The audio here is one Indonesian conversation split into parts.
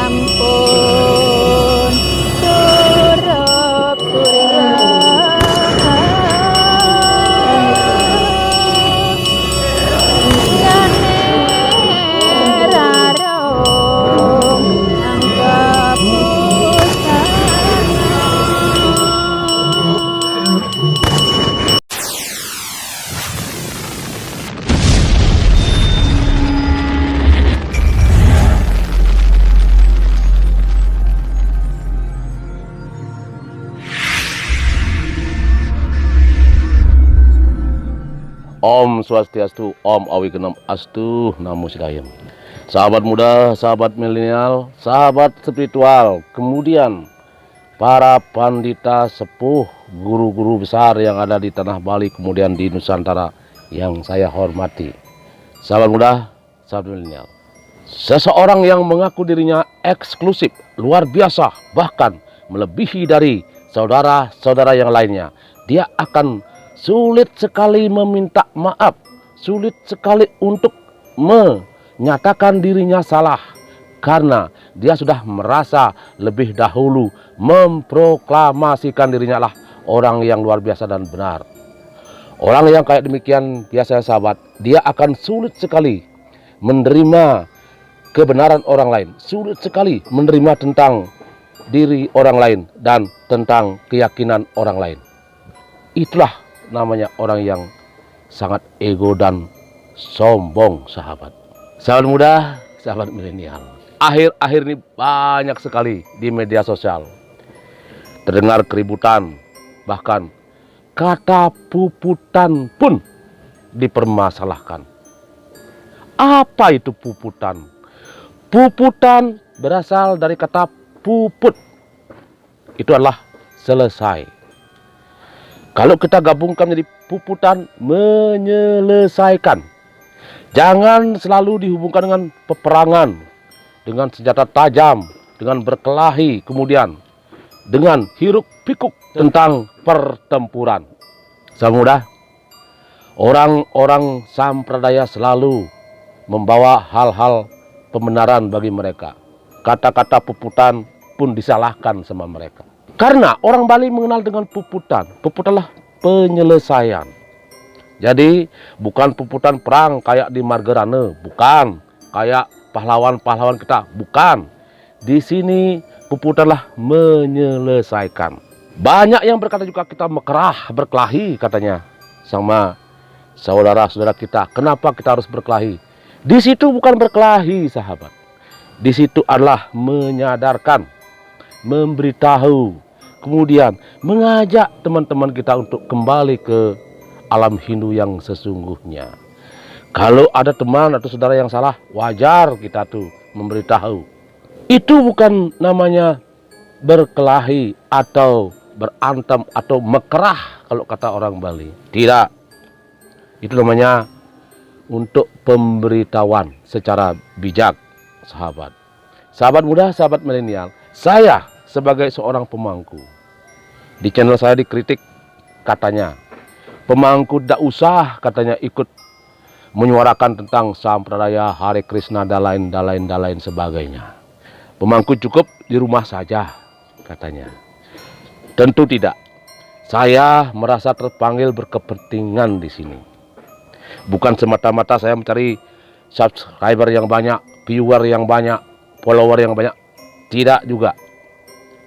sampun surup surya jane rarong angka pusana. Om Swastiastu, Om Awigenam Astu, Namo Sidayam. Sahabat muda, sahabat milenial, sahabat spiritual, kemudian para pandita sepuh, guru-guru besar yang ada di tanah Bali, kemudian di Nusantara yang saya hormati. Sahabat muda, sahabat milenial. Seseorang yang mengaku dirinya eksklusif, luar biasa, bahkan melebihi dari saudara-saudara yang lainnya, dia akan sulit sekali meminta maaf, sulit sekali untuk menyatakan dirinya salah, karena dia sudah merasa lebih dahulu memproklamasikan dirinya lah orang yang luar biasa dan benar. Orang yang kayak demikian biasanya sahabat, dia akan sulit sekali menerima kebenaran orang lain, sulit sekali menerima tentang diri orang lain dan tentang keyakinan orang lain. Itulah namanya orang yang sangat ego dan sombong, sahabat. Sahabat muda, sahabat milenial. Akhir-akhir ini banyak sekali di media sosial terdengar keributan, bahkan kata puputan pun dipermasalahkan. Apa itu puputan? Puputan berasal dari kata puput. Itu adalah selesai. Kalau kita gabungkan menjadi puputan, menyelesaikan. Jangan selalu dihubungkan dengan peperangan, dengan senjata tajam, dengan berkelahi, kemudian dengan hiruk pikuk tentang pertempuran. Sahabat muda, orang-orang sampradaya selalu membawa hal-hal pembenaran bagi mereka. Kata-kata puputan pun disalahkan sama mereka. Karena orang Bali mengenal dengan puputan. Puputanlah penyelesaian. Jadi bukan puputan perang kayak di Margerane, bukan. Kayak pahlawan-pahlawan kita, bukan. Di sini puputanlah menyelesaikan. Banyak yang berkata juga kita mekerah, berkelahi katanya sama saudara-saudara kita. Kenapa kita harus berkelahi? Di situ bukan berkelahi, sahabat. Di situ adalah menyadarkan, memberitahu, kemudian mengajak teman-teman kita untuk kembali ke alam Hindu yang sesungguhnya. Kalau ada teman atau saudara yang salah, wajar kita tuh memberitahu. Itu bukan namanya berkelahi atau berantem atau mekerah kalau kata orang Bali. Tidak. Itu namanya untuk pemberitahuan secara bijak, sahabat. Sahabat muda, sahabat milenial, saya sebagai seorang pemangku, di channel saya dikritik katanya, pemangku tidak usah katanya ikut menyuarakan tentang sampradaya, Hare Krishna, dan lain sebagainya. Pemangku cukup di rumah saja katanya. Tentu tidak. Saya merasa terpanggil berkepentingan di sini. Bukan semata-mata saya mencari subscriber yang banyak, viewer yang banyak, follower yang banyak. Tidak juga.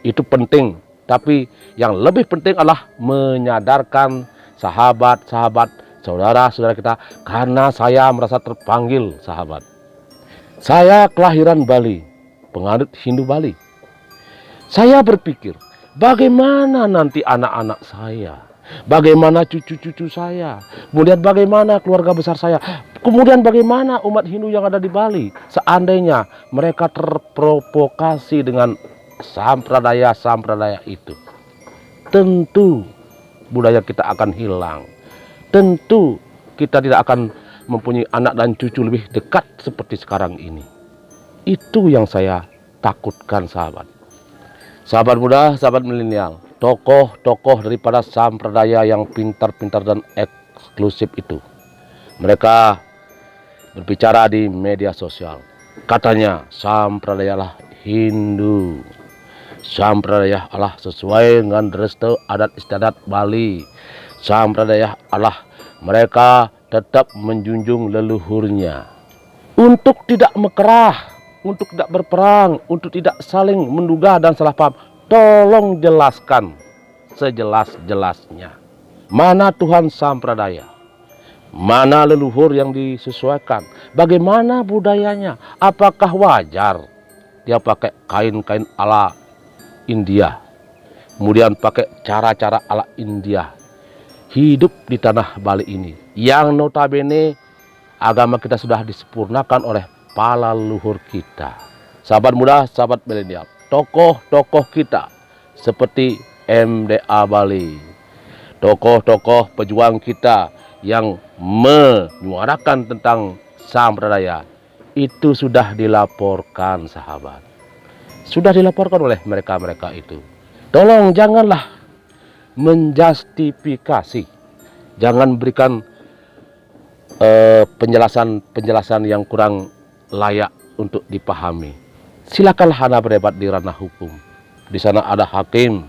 Itu penting, tapi yang lebih penting adalah menyadarkan sahabat-sahabat, saudara-saudara kita, karena saya merasa terpanggil, sahabat. Saya kelahiran Bali, penganut Hindu Bali. Saya berpikir, bagaimana nanti anak-anak saya, bagaimana cucu-cucu saya, kemudian bagaimana keluarga besar saya, kemudian bagaimana umat Hindu yang ada di Bali, seandainya mereka terprovokasi dengan sampradaya itu. Tentu budaya kita akan hilang. Tentu kita tidak akan mempunyai anak dan cucu lebih dekat seperti sekarang ini. Itu yang saya takutkan, sahabat. Sahabat muda, sahabat milenial, tokoh-tokoh daripada sampradaya yang pintar-pintar dan eksklusif itu, mereka berbicara di media sosial. Katanya sampradaya lah Hindu. Sampradaya Allah sesuai dengan restu adat istiadat Bali. Sampradaya Allah mereka tetap menjunjung leluhurnya untuk tidak mekerah, untuk tidak berperang, untuk tidak saling menduga dan salah paham. Tolong jelaskan sejelas-jelasnya. Mana Tuhan Sampradaya? Mana leluhur yang disesuaikan? Bagaimana budayanya? Apakah wajar dia pakai kain-kain ala India, kemudian pakai cara-cara ala India, hidup di tanah Bali ini, yang notabene agama kita sudah disempurnakan oleh para leluhur kita. Sahabat muda, sahabat milenial, tokoh-tokoh kita seperti MDA Bali, tokoh-tokoh pejuang kita yang menyuarakan tentang Sampradaya itu sudah dilaporkan, sahabat. Sudah dilaporkan oleh mereka-mereka itu. Tolong janganlah menjustifikasi, jangan berikan penjelasan yang kurang layak untuk dipahami. Silakanlah Anda berdebat di ranah hukum. Di sana ada hakim,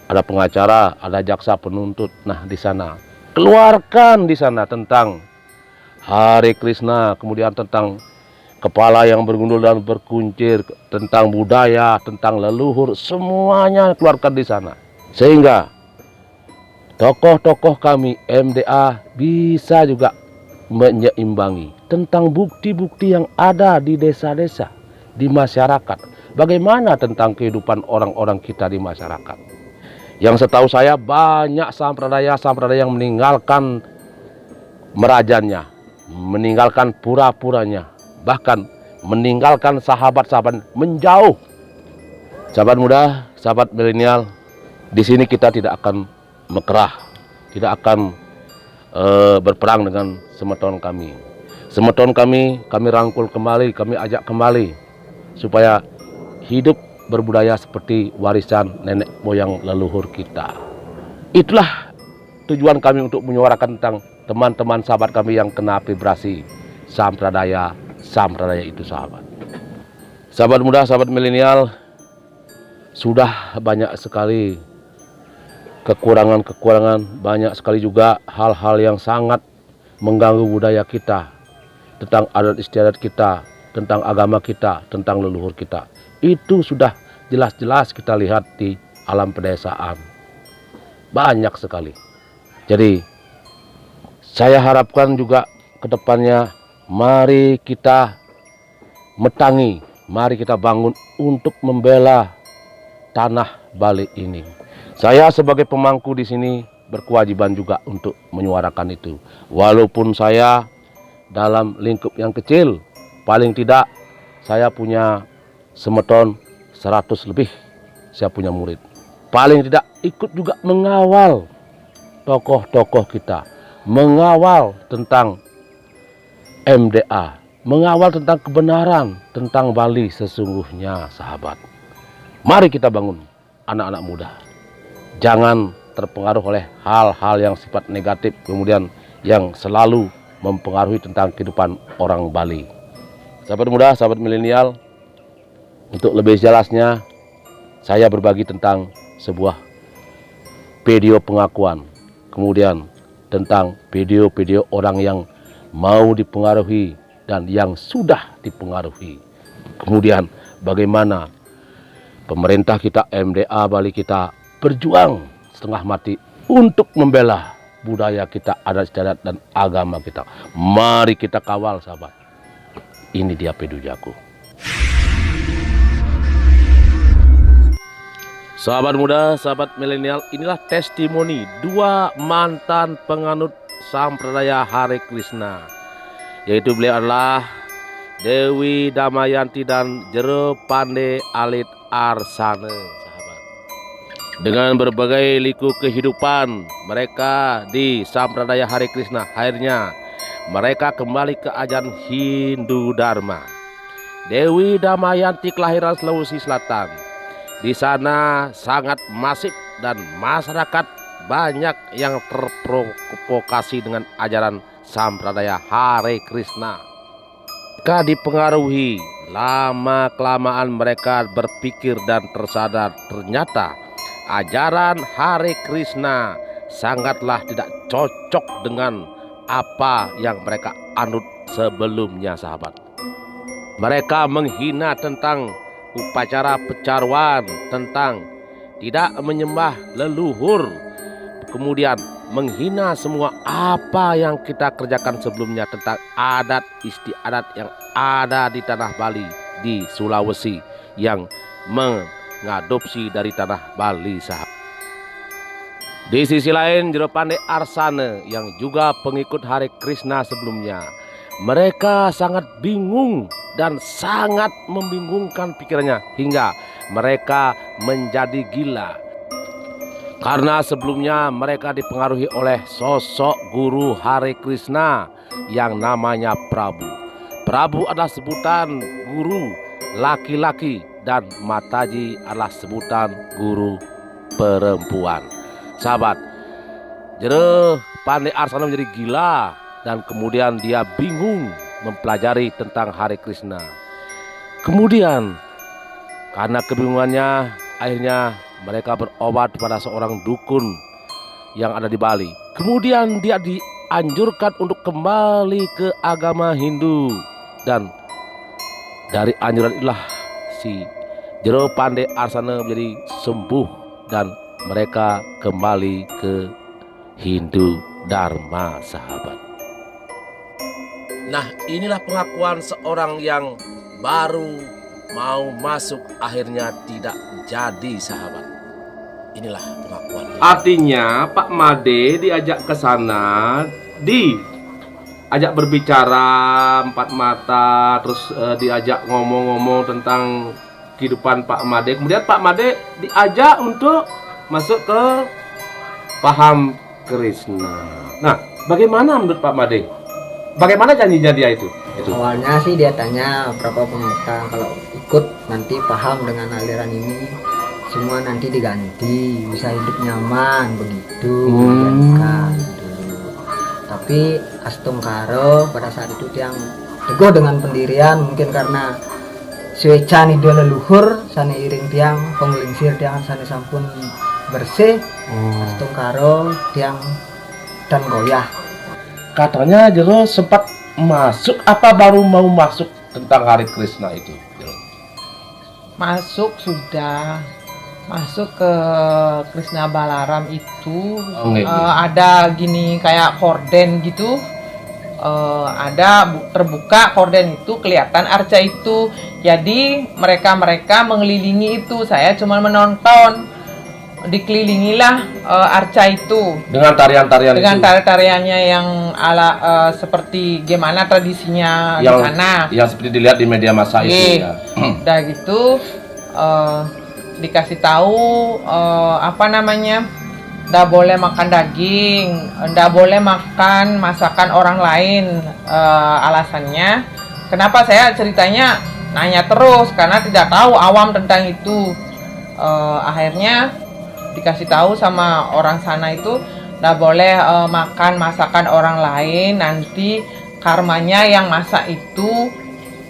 ada pengacara, ada jaksa penuntut. Nah, di sana keluarkan di sana tentang Hare Krishna, kemudian tentang kepala yang bergundul dan berkuncir, tentang budaya, tentang leluhur, semuanya keluarkan di sana. Sehingga tokoh-tokoh kami MDA bisa juga menyeimbangi tentang bukti-bukti yang ada di desa-desa, di masyarakat. Bagaimana tentang kehidupan orang-orang kita di masyarakat. Yang setahu saya banyak sampradaya yang meninggalkan merajannya, meninggalkan pura-puranya, bahkan meninggalkan sahabat-sahabat, menjauh. Sahabat muda, sahabat milenial, di sini kita tidak akan mekerah, tidak akan berperang dengan semeton kami. Semeton kami rangkul kembali, kami ajak kembali supaya hidup berbudaya seperti warisan nenek moyang leluhur kita. Itulah tujuan kami untuk menyuarakan tentang teman-teman sahabat kami yang kena vibrasi Sampradaya itu, sahabat. Sahabat muda, sahabat milenial, sudah banyak sekali kekurangan, banyak sekali juga hal-hal yang sangat mengganggu budaya kita, tentang adat istiadat kita, tentang agama kita, tentang leluhur kita. Itu sudah jelas-jelas kita lihat di alam pedesaan. Banyak sekali. Jadi saya harapkan juga ke depannya mari kita metangi, mari kita bangun untuk membela tanah Bali ini. Saya sebagai pemangku di sini berkewajiban juga untuk menyuarakan itu. Walaupun saya dalam lingkup yang kecil, paling tidak saya punya semeton 100 lebih, saya punya murid. Paling tidak ikut juga mengawal tokoh-tokoh kita, mengawal tentang MDA, mengawal tentang kebenaran, tentang Bali sesungguhnya, sahabat. Mari kita bangun anak-anak muda. Jangan terpengaruh oleh hal-hal yang sifat negatif, kemudian yang selalu mempengaruhi tentang kehidupan orang Bali. Sahabat muda, sahabat milenial, untuk lebih jelasnya saya berbagi tentang sebuah video pengakuan, kemudian tentang video-video orang yang mau dipengaruhi dan yang sudah dipengaruhi. Kemudian bagaimana pemerintah kita, MDA Bali kita berjuang setengah mati untuk membela budaya kita, adat istiadat dan agama kita. Mari kita kawal, sahabat. Ini dia pedujaku. Sahabat muda, sahabat milenial, inilah testimoni dua mantan penganut Sampradaya Hare Krishna, yaitu beliau adalah Dewi Damayanti dan Jero Pande Alit Arsane, sahabat. Dengan berbagai liku kehidupan mereka di Sampradaya Hare Krishna, akhirnya mereka kembali ke ajaran Hindu Dharma. Dewi Damayanti kelahiran Sulawesi Selatan. Di sana sangat masif dan masyarakat banyak yang terprovokasi dengan ajaran Sampradaya Hare Krishna. Mereka dipengaruhi lama-kelamaan mereka berpikir dan tersadar ternyata ajaran Hare Krishna sangatlah tidak cocok dengan apa yang mereka anut sebelumnya, sahabat. Mereka menghina tentang upacara pecaruan, tentang tidak menyembah leluhur, kemudian menghina semua apa yang kita kerjakan sebelumnya tentang adat istiadat yang ada di tanah Bali, di Sulawesi, yang mengadopsi dari tanah Bali, sahabat. Di sisi lain, Jero Pandey Arsane yang juga pengikut Hare Krishna sebelumnya, mereka sangat bingung dan sangat membingungkan pikirannya hingga mereka menjadi gila. Karena sebelumnya mereka dipengaruhi oleh sosok guru Hare Krishna yang namanya Prabu. Prabu adalah sebutan guru laki-laki dan Mataji adalah sebutan guru perempuan. Sahabat, Jero Pandey Arsane menjadi gila dan kemudian dia bingung mempelajari tentang Hare Krishna. Kemudian karena kebingungannya, akhirnya mereka berobat pada seorang dukun yang ada di Bali. Kemudian dia dianjurkan untuk kembali ke agama Hindu, dan dari anjuran itulah si Jero Pandey Arsane menjadi sembuh dan mereka kembali ke Hindu Dharma, sahabat. Nah, inilah pengakuan seorang yang baru mau masuk akhirnya tidak jadi, sahabat. Inilah pengakuan. Artinya Pak Made diajak ke sana, diajak berbicara empat mata, terus diajak ngomong-ngomong tentang kehidupan Pak Made. Kemudian Pak Made diajak untuk masuk ke paham Krishna. Nah, bagaimana menurut Pak Made? Bagaimana janjinya dia itu? Awalnya sih dia tanya berapa pemuda, kalau ikut nanti paham dengan aliran ini semua nanti diganti, bisa hidup nyaman begitu. Dijadikan dulu. Tapi Astungkaro pada saat itu yang teguh dengan pendirian, mungkin karena suecan ide leluhur sane iring tiang penglingsir tiang sane sampun bersih. Astungkaro tiang dan goyah. Katanya Jero sempat masuk apa baru mau masuk tentang Hare Krishna itu? Masuk sudah, masuk ke Krishna Balaram itu ada gini kayak korden gitu, ada terbuka korden itu kelihatan arca itu, jadi mereka mengelilingi itu, saya cuma menonton. Dikelilingilah arca itu dengan tarian-tarian dengan itu. tarian-tariannya yang ala seperti gimana tradisinya yang, di sana yang seperti dilihat di media massa itu ya. Udah gitu dikasih tahu apa namanya, nggak boleh makan daging, nggak boleh makan masakan orang lain. Alasannya kenapa saya ceritanya nanya terus karena tidak tahu, awam tentang itu. Akhirnya dikasih tahu sama orang sana itu nggak boleh makan masakan orang lain, nanti karmanya yang masak itu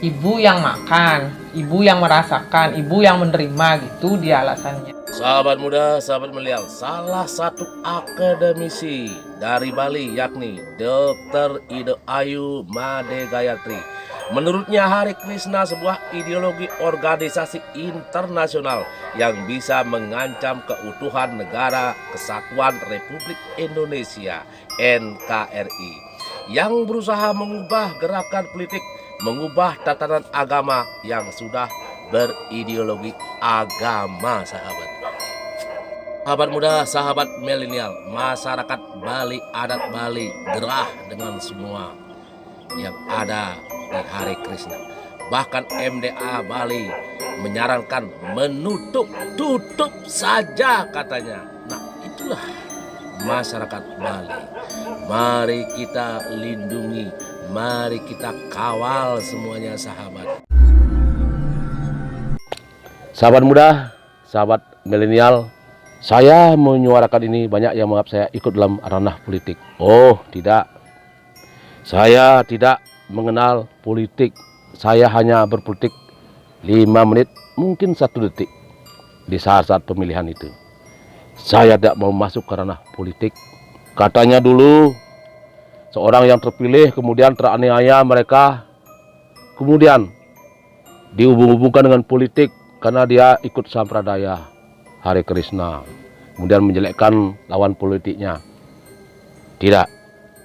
ibu yang makan, ibu yang merasakan, ibu yang menerima, gitu dia alasannya. Sahabat muda, sahabat melihat, salah satu akademisi dari Bali yakni Dr. Ide Ayu Made Gayatri. Menurutnya Hare Krishna sebuah ideologi organisasi internasional yang bisa mengancam keutuhan negara Kesatuan Republik Indonesia (NKRI), yang berusaha mengubah gerakan politik, mengubah tatanan agama yang sudah berideologi agama, sahabat. Sahabat muda, sahabat milenial, masyarakat Bali, adat Bali gerah dengan semua yang ada di Hare Krishna. Bahkan MDA Bali menyarankan tutup saja katanya. Nah, itulah masyarakat Bali. Mari kita lindungi, mari kita kawal semuanya, sahabat. Sahabat muda, sahabat milenial, saya menyuarakan ini, banyak yang menganggap saya ikut dalam ranah politik. Oh, tidak. Saya tidak mengenal politik. Saya hanya berpolitik 5 menit, mungkin 1 detik di saat-saat pemilihan itu. Saya tidak mau masuk ke ranah politik. Katanya dulu seorang yang terpilih kemudian teraniaya mereka, kemudian dihubung-hubungkan dengan politik karena dia ikut sampradaya Hare Krishna, kemudian menjelekkan lawan politiknya. Tidak,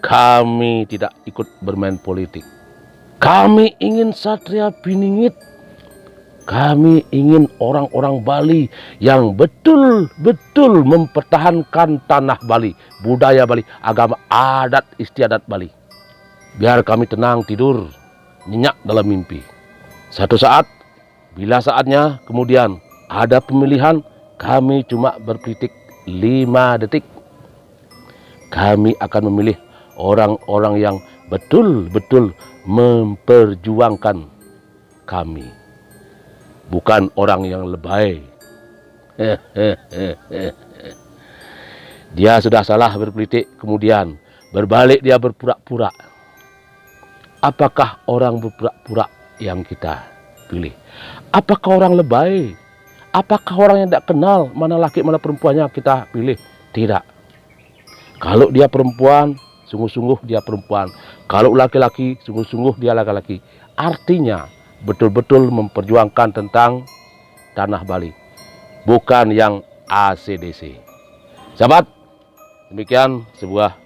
kami tidak ikut bermain politik. Kami ingin Satria Biningit. Kami ingin orang-orang Bali yang betul-betul mempertahankan tanah Bali, budaya Bali, agama adat istiadat Bali. Biar kami tenang tidur, nyenyak dalam mimpi. Satu saat, bila saatnya kemudian ada pemilihan, kami cuma berpolitik 5 detik. Kami akan memilih orang-orang yang betul-betul memperjuangkan kami. Bukan orang yang lebay. Dia sudah salah berpolitik, kemudian berbalik dia berpura-pura. Apakah orang berpura-pura yang kita pilih? Apakah orang lebay? Apakah orang yang tidak kenal mana laki mana perempuannya kita pilih? Tidak. Kalau dia perempuan, sungguh-sungguh dia perempuan. Kalau laki-laki, sungguh-sungguh dia laki-laki. Artinya betul-betul memperjuangkan tentang tanah Bali, bukan yang ACDC. Sahabat, demikian sebuah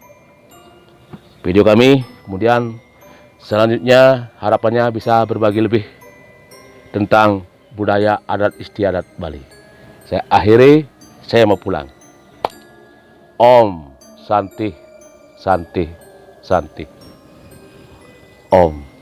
video kami. Kemudian selanjutnya harapannya bisa berbagi lebih tentang budaya adat istiadat Bali. Saya akhiri, saya mau pulang. Om Santi Santi Santi. Om.